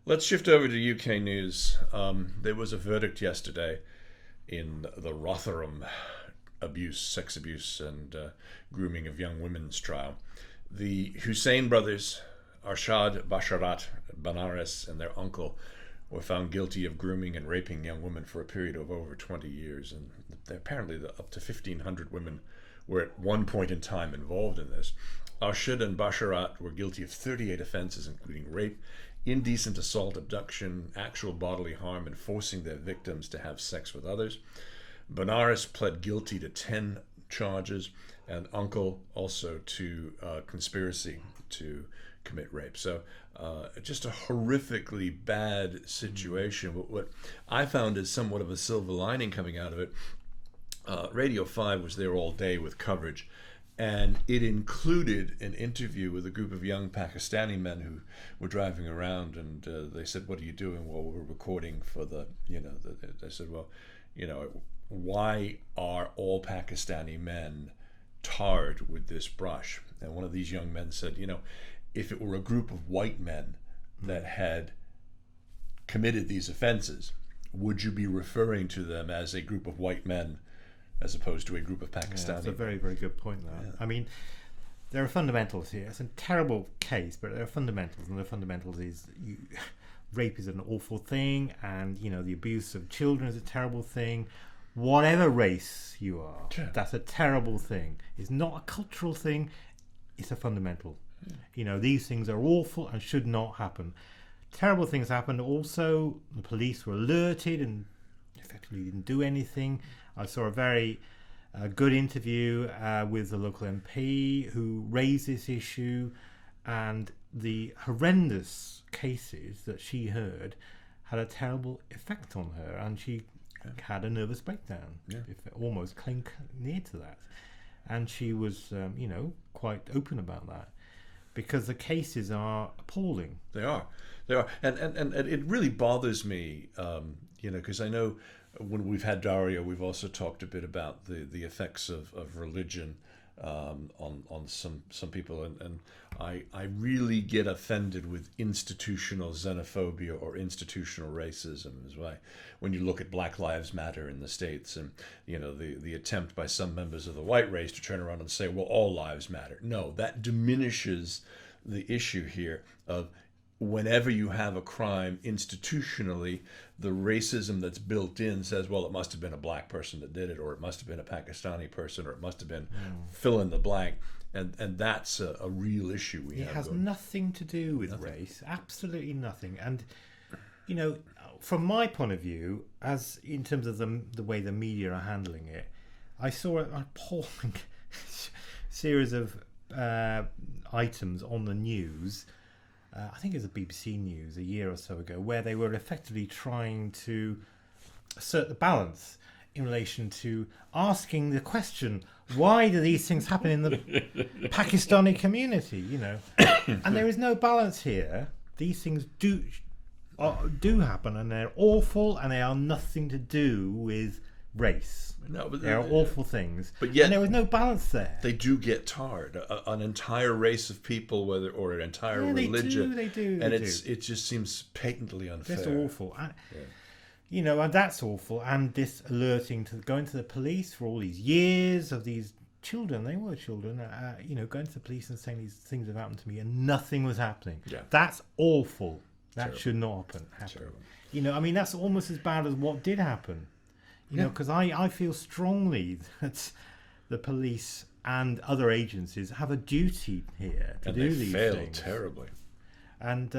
Let's shift over to UK news. There was a verdict yesterday in the Rotherham sex abuse, and grooming of young women's trial. The Hussein brothers, Arshad Basharat Banaras, and their uncle were found guilty of grooming and raping young women for a period of over 20 years. And apparently, up to 1,500 women were at one point in time involved in this. Arshad and Basharat were guilty of 38 offenses, including rape, indecent assault, abduction, actual bodily harm, and forcing their victims to have sex with others. Banaras pled guilty to 10 charges, and uncle also to conspiracy to commit rape. So just a horrifically bad situation. But what I found is somewhat of a silver lining coming out of it. Radio 5 was there all day with coverage, and it included an interview with a group of young Pakistani men who were driving around, and they said, "What are you doing?" "Well, we're recording for I said, "Well, why are all Pakistani men tarred with this brush?" And one of these young men said, if it were a group of white men that had committed these offenses, would you be referring to them as a group of white men as opposed to a group of Pakistani? That's a very, very good point there. Yeah. I mean, there are fundamentals here. It's a terrible case, but there are fundamentals, and the fundamentals is rape is an awful thing, and the abuse of children is a terrible thing. Whatever race you are, sure, that's a terrible thing. It's not a cultural thing, it's a fundamental. These things are awful and should not happen. Terrible things happened. Also, the police were alerted and effectively didn't do anything. I saw a very good interview with the local MP who raised this issue, and the horrendous cases that she heard had a terrible effect on her, and she had a nervous breakdown, almost came near to that. And she was, quite open about that, because the cases are appalling. They are, and it really bothers me, because I know when we've had Daria, we've also talked a bit about the effects of religion on some people, and I really get offended with institutional xenophobia or institutional racism as well. When you look at Black Lives Matter in the States, and the attempt by some members of the white race to turn around and say, well, all lives matter. No, that diminishes the issue here of whenever you have a crime institutionally, the racism that's built in says, well, it must have been a black person that did it, or it must have been a Pakistani person, or it must have been fill in the blank. And that's a real issue we have. It has nothing to do with race, absolutely nothing. And, from my point of view, as in terms of the way the media are handling it, I saw an appalling series of items on the news. I think it was the BBC News a year or so ago, where they were effectively trying to assert the balance in relation to asking the question, why do these things happen in the Pakistani community? And there is no balance here. These things do happen, and they're awful, and they are nothing to do with race. No, but they are awful things, but yet, and there was no balance there. They do get tarred. An entire race of people, or an entire religion. They do. It just seems patently unfair. It's awful. And, and that's awful. And this alerting going to the police for all these years of these children, they were children, going to the police and saying these things have happened to me, and nothing was happening. Yeah. That's awful. That Terrible. Should not happen. Terrible. That's almost as bad as what did happen. Because I feel strongly that the police and other agencies have a duty here to do these things. And they fail terribly. And,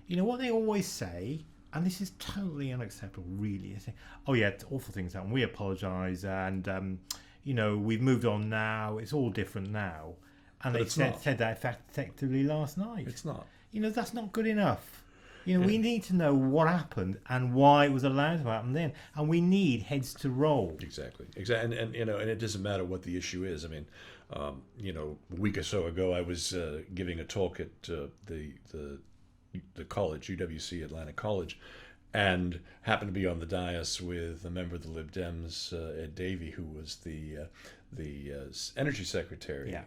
what they always say, and this is totally unacceptable, really, they say, oh, yeah, awful things happen, we apologise, and, we've moved on now, it's all different now. And but they said that effectively last night. It's not. That's not good enough. We need to know what happened and why it was allowed to happen then, and we need heads to roll. Exactly, and it doesn't matter what the issue is. A week or so ago, I was giving a talk at the college, UWC Atlantic College, and happened to be on the dais with a member of the Lib Dems, Ed Davey, who was the energy secretary, Yeah.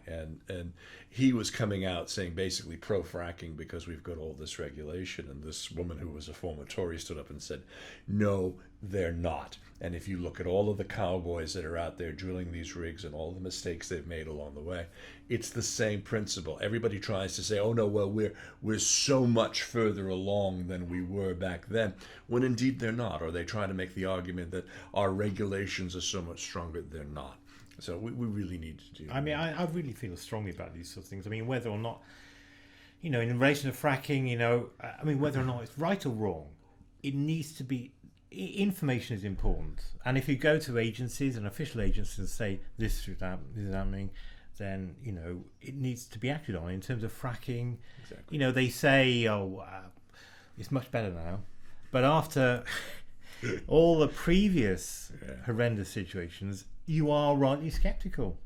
and he was coming out saying basically pro-fracking because we've got all this regulation, and this woman who was a former Tory stood up and said, no, they're not. And if you look at all of the cowboys that are out there drilling these rigs and all the mistakes they've made along the way, it's the same principle. Everybody tries to say, oh no, well, we're so much further along than we were back then, when indeed they're not. Or they try to make the argument that our regulations are so much stronger. They're not. So we really need to do. I mean, I really feel strongly about these sort of things. I mean, whether or not, in relation to fracking, I mean, whether or not it's right or wrong, it needs to be. Information is important, and if you go to agencies and official agencies and say this is happening, then it needs to be acted on in terms of fracking. Exactly. They say, it's much better now, but after all the previous horrendous situations, you are rightly sceptical.